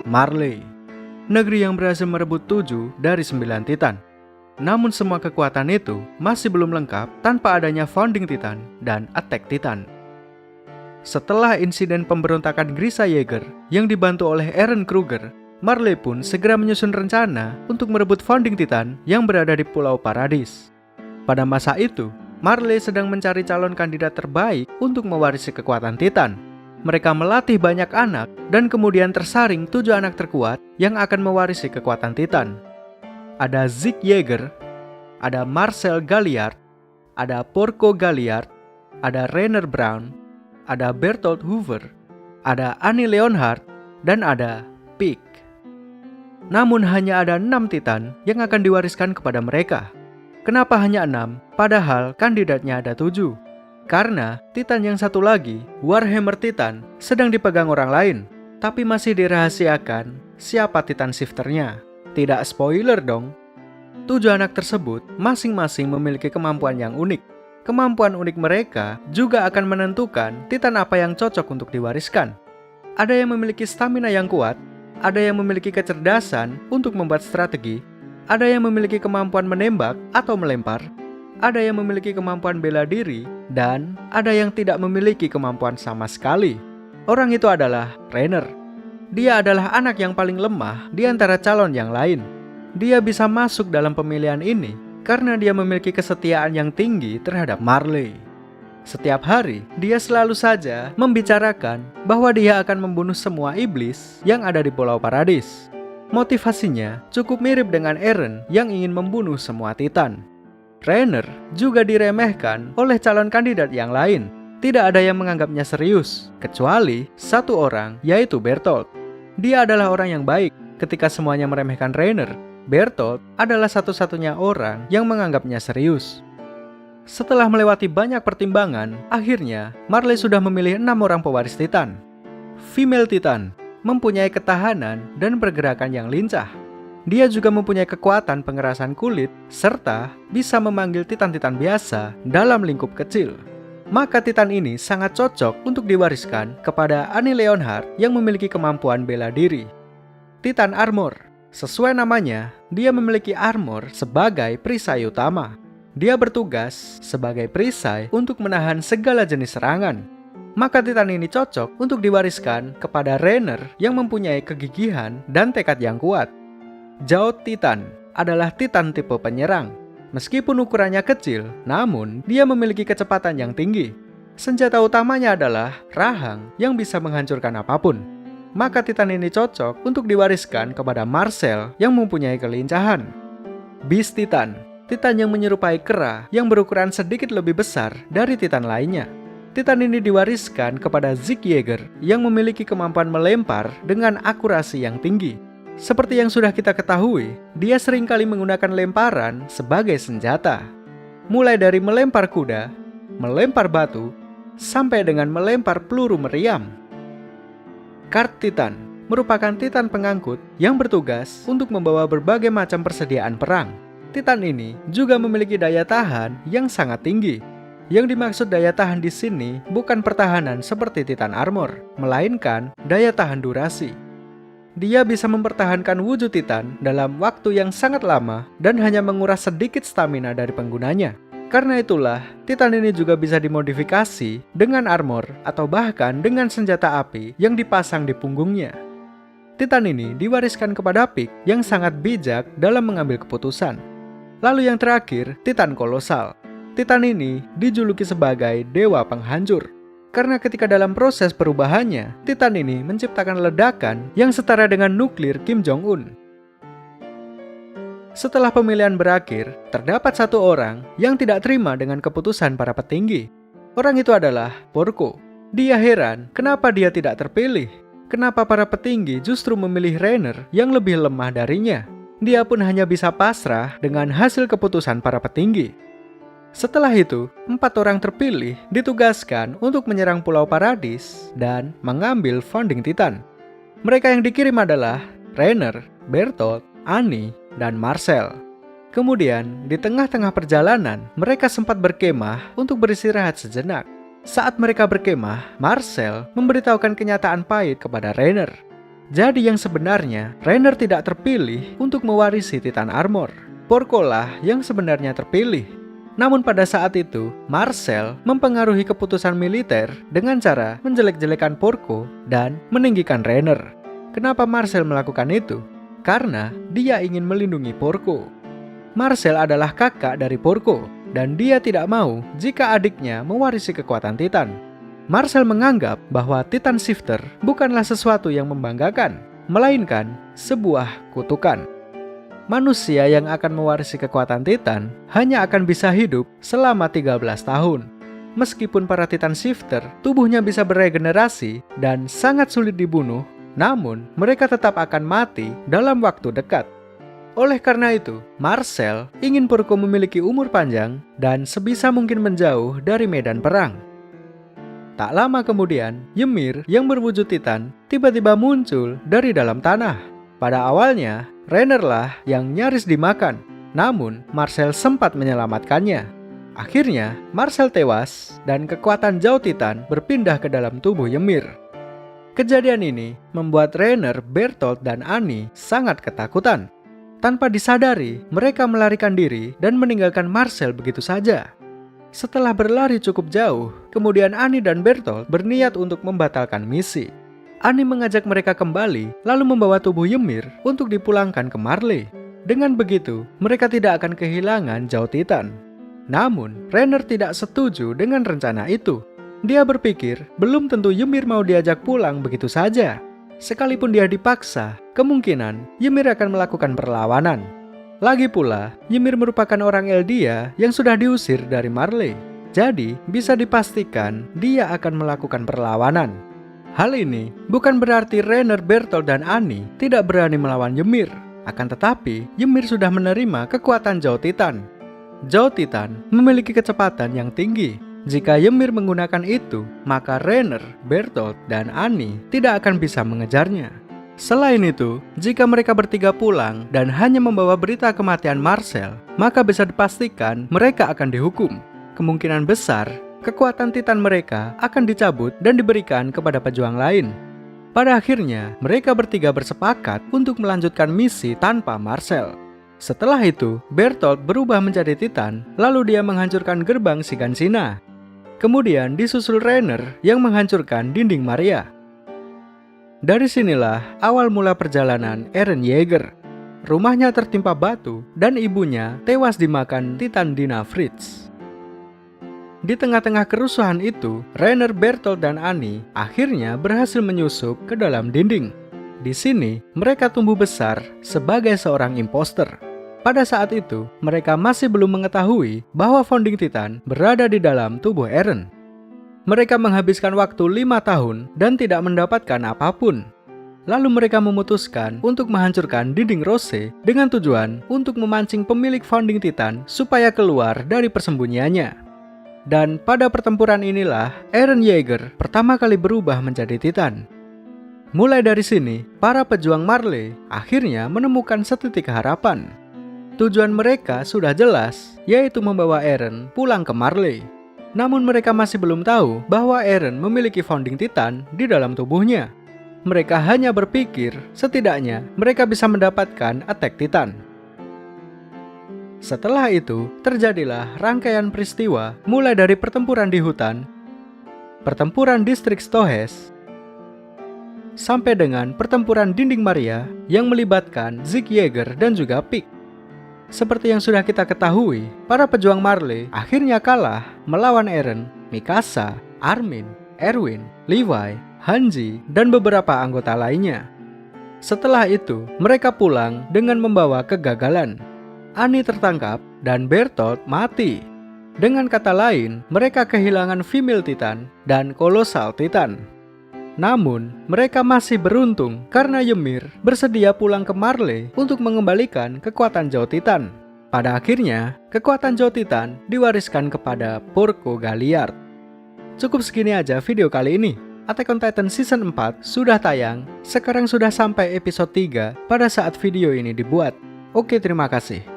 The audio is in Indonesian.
Marley, negeri yang berhasil merebut 7 dari 9 Titan. Namun semua kekuatan itu masih belum lengkap tanpa adanya Founding Titan dan Attack Titan. Setelah insiden pemberontakan Grisha Yeager yang dibantu oleh Eren Kruger, Marley pun segera menyusun rencana untuk merebut Founding Titan yang berada di Pulau Paradis. Pada masa itu, Marley sedang mencari calon kandidat terbaik untuk mewarisi kekuatan Titan. Mereka melatih banyak anak dan kemudian tersaring 7 anak terkuat yang akan mewarisi kekuatan Titan. Ada Zeke Yeager, ada Marcel Galliard, ada Porco Galliard, ada Rainer Braun, ada Bertolt Hoover, ada Annie Leonhardt, dan ada Pieck. Namun hanya ada 6 Titan yang akan diwariskan kepada mereka. Kenapa hanya 6? Padahal kandidatnya ada 7. Karena Titan yang satu lagi, Warhammer Titan, sedang dipegang orang lain, tapi masih dirahasiakan siapa Titan Shifternya. Tidak spoiler dong. 7 anak tersebut masing-masing memiliki kemampuan yang unik. Kemampuan unik mereka juga akan menentukan Titan apa yang cocok untuk diwariskan. Ada yang memiliki stamina yang kuat, ada yang memiliki kecerdasan untuk membuat strategi, ada yang memiliki kemampuan menembak atau melempar, ada yang memiliki kemampuan bela diri, dan ada yang tidak memiliki kemampuan sama sekali. Orang itu adalah Rainer. Dia adalah anak yang paling lemah di antara calon yang lain. Dia bisa masuk dalam pemilihan ini karena dia memiliki kesetiaan yang tinggi terhadap Marley. Setiap hari, dia selalu saja membicarakan bahwa dia akan membunuh semua iblis yang ada di Pulau Paradis. Motivasinya cukup mirip dengan Eren yang ingin membunuh semua Titan. Rainer juga diremehkan oleh calon kandidat yang lain. Tidak ada yang menganggapnya serius, kecuali satu orang, yaitu Bertolt. Dia adalah orang yang baik. Ketika semuanya meremehkan Rainer, Bertolt adalah satu-satunya orang yang menganggapnya serius. Setelah melewati banyak pertimbangan, akhirnya Marley sudah memilih 6 orang pewaris Titan. Female Titan mempunyai ketahanan dan pergerakan yang lincah. Dia juga mempunyai kekuatan pengerasan kulit, serta bisa memanggil Titan-Titan biasa dalam lingkup kecil. Maka Titan ini sangat cocok untuk diwariskan kepada Annie Leonhardt yang memiliki kemampuan bela diri. Titan Armor. Sesuai namanya, dia memiliki armor sebagai perisai utama. Dia bertugas sebagai perisai untuk menahan segala jenis serangan. Maka Titan ini cocok untuk diwariskan kepada Rainer yang mempunyai kegigihan dan tekad yang kuat. Jauh Titan adalah Titan tipe penyerang. Meskipun ukurannya kecil, namun dia memiliki kecepatan yang tinggi. Senjata utamanya adalah rahang yang bisa menghancurkan apapun. Maka Titan ini cocok untuk diwariskan kepada Marcel yang mempunyai kelincahan. Beast Titan, Titan yang menyerupai kera yang berukuran sedikit lebih besar dari Titan lainnya. Titan ini diwariskan kepada Zeke Yeager yang memiliki kemampuan melempar dengan akurasi yang tinggi. Seperti yang sudah kita ketahui, dia seringkali menggunakan lemparan sebagai senjata. Mulai dari melempar kuda, melempar batu, sampai dengan melempar peluru meriam. Cart Titan merupakan Titan pengangkut yang bertugas untuk membawa berbagai macam persediaan perang. Titan ini juga memiliki daya tahan yang sangat tinggi. Yang dimaksud daya tahan di sini bukan pertahanan seperti Titan Armor, melainkan daya tahan durasi. Dia bisa mempertahankan wujud Titan dalam waktu yang sangat lama dan hanya menguras sedikit stamina dari penggunanya. Karena itulah, Titan ini juga bisa dimodifikasi dengan armor atau bahkan dengan senjata api yang dipasang di punggungnya. Titan ini diwariskan kepada Pieck yang sangat bijak dalam mengambil keputusan. Lalu yang terakhir, Titan Kolosal. Titan ini dijuluki sebagai Dewa Penghancur. Karena ketika dalam proses perubahannya, Titan ini menciptakan ledakan yang setara dengan nuklir Kim Jong-un. Setelah pemilihan berakhir, terdapat satu orang yang tidak terima dengan keputusan para petinggi. Orang itu adalah Porco. Dia heran kenapa dia tidak terpilih. Kenapa para petinggi justru memilih Rainer yang lebih lemah darinya. Dia pun hanya bisa pasrah dengan hasil keputusan para petinggi. Setelah itu, 4 orang terpilih ditugaskan untuk menyerang Pulau Paradis dan mengambil Founding Titan. Mereka yang dikirim adalah Rainer, Bertolt, Annie, dan Marcel. Kemudian, di tengah-tengah perjalanan, mereka sempat berkemah untuk beristirahat sejenak. Saat mereka berkemah, Marcel memberitahukan kenyataan pahit kepada Rainer. Jadi yang sebenarnya, Reiner tidak terpilih untuk mewarisi Titan Armor. Porco lah yang sebenarnya terpilih. Namun pada saat itu, Marcel mempengaruhi keputusan militer dengan cara menjelek-jelekan Porco dan meninggikan Reiner. Kenapa Marcel melakukan itu? Karena dia ingin melindungi Porco. Marcel adalah kakak dari Porco, dan dia tidak mau jika adiknya mewarisi kekuatan Titan. Marcel menganggap bahwa Titan Shifter bukanlah sesuatu yang membanggakan, melainkan sebuah kutukan. Manusia yang akan mewarisi kekuatan Titan hanya akan bisa hidup selama 13 tahun. Meskipun para Titan Shifter tubuhnya bisa beregenerasi dan sangat sulit dibunuh, namun mereka tetap akan mati dalam waktu dekat. Oleh karena itu, Marcel ingin Porco memiliki umur panjang dan sebisa mungkin menjauh dari medan perang. Tak lama kemudian, Ymir yang berwujud Titan tiba-tiba muncul dari dalam tanah. Pada awalnya, Reiner lah yang nyaris dimakan, namun Marcel sempat menyelamatkannya. Akhirnya, Marcel tewas dan kekuatan Zhao Titan berpindah ke dalam tubuh Ymir. Kejadian ini membuat Reiner, Bertolt, dan Annie sangat ketakutan. Tanpa disadari, mereka melarikan diri dan meninggalkan Marcel begitu saja. Setelah berlari cukup jauh, kemudian Annie dan Bertolt berniat untuk membatalkan misi. Annie mengajak mereka kembali, lalu membawa tubuh Ymir untuk dipulangkan ke Marley. Dengan begitu, mereka tidak akan kehilangan Zhao Titan. Namun, Reiner tidak setuju dengan rencana itu. Dia berpikir, belum tentu Ymir mau diajak pulang begitu saja. Sekalipun dia dipaksa, kemungkinan Ymir akan melakukan perlawanan. Lagi pula, Ymir merupakan orang Eldia yang sudah diusir dari Marley. Jadi, bisa dipastikan dia akan melakukan perlawanan. Hal ini bukan berarti Reiner, Bertolt, dan Annie tidak berani melawan Ymir. Akan tetapi, Ymir sudah menerima kekuatan Zhao Titan. Zhao Titan memiliki kecepatan yang tinggi. Jika Ymir menggunakan itu, maka Reiner, Bertolt, dan Annie tidak akan bisa mengejarnya. Selain itu, jika mereka bertiga pulang dan hanya membawa berita kematian Marcel, maka bisa dipastikan mereka akan dihukum. Kemungkinan besar, kekuatan Titan mereka akan dicabut dan diberikan kepada pejuang lain. Pada akhirnya, mereka bertiga bersepakat untuk melanjutkan misi tanpa Marcel. Setelah itu, Bertolt berubah menjadi Titan, lalu dia menghancurkan gerbang Shiganshina. Kemudian disusul Reiner yang menghancurkan dinding Maria. Dari sinilah awal mula perjalanan Eren Yeager. Rumahnya tertimpa batu dan ibunya tewas dimakan Titan Dina Fritz. Di tengah-tengah kerusuhan itu, Reiner, Bertolt, dan Annie akhirnya berhasil menyusup ke dalam dinding. Di sini, mereka tumbuh besar sebagai seorang imposter. Pada saat itu, mereka masih belum mengetahui bahwa Founding Titan berada di dalam tubuh Eren. Mereka menghabiskan waktu 5 tahun dan tidak mendapatkan apapun. Lalu mereka memutuskan untuk menghancurkan dinding Rose dengan tujuan untuk memancing pemilik Founding Titan supaya keluar dari persembunyiannya. Dan pada pertempuran inilah Eren Yeager pertama kali berubah menjadi Titan. Mulai dari sini, para pejuang Marley akhirnya menemukan setitik harapan. Tujuan mereka sudah jelas, yaitu membawa Eren pulang ke Marley. Namun mereka masih belum tahu bahwa Eren memiliki Founding Titan di dalam tubuhnya. Mereka hanya berpikir setidaknya mereka bisa mendapatkan Attack Titan. Setelah itu, terjadilah rangkaian peristiwa mulai dari pertempuran di hutan, pertempuran distrik Stohes, sampai dengan pertempuran dinding Maria yang melibatkan Zeke Yeager dan juga Pieck. Seperti yang sudah kita ketahui, para pejuang Marley akhirnya kalah melawan Eren, Mikasa, Armin, Erwin, Levi, Hanji, dan beberapa anggota lainnya. Setelah itu, mereka pulang dengan membawa kegagalan. Annie tertangkap dan Bertolt mati. Dengan kata lain, mereka kehilangan Female Titan dan Colossal Titan. Namun, mereka masih beruntung karena Ymir bersedia pulang ke Marley untuk mengembalikan kekuatan Zhao Titan. Pada akhirnya, kekuatan Zhao Titan diwariskan kepada Porco Galliard. Cukup segini aja video kali ini. Attack on Titan Season 4 sudah tayang, sekarang sudah sampai episode 3 pada saat video ini dibuat. Oke, terima kasih.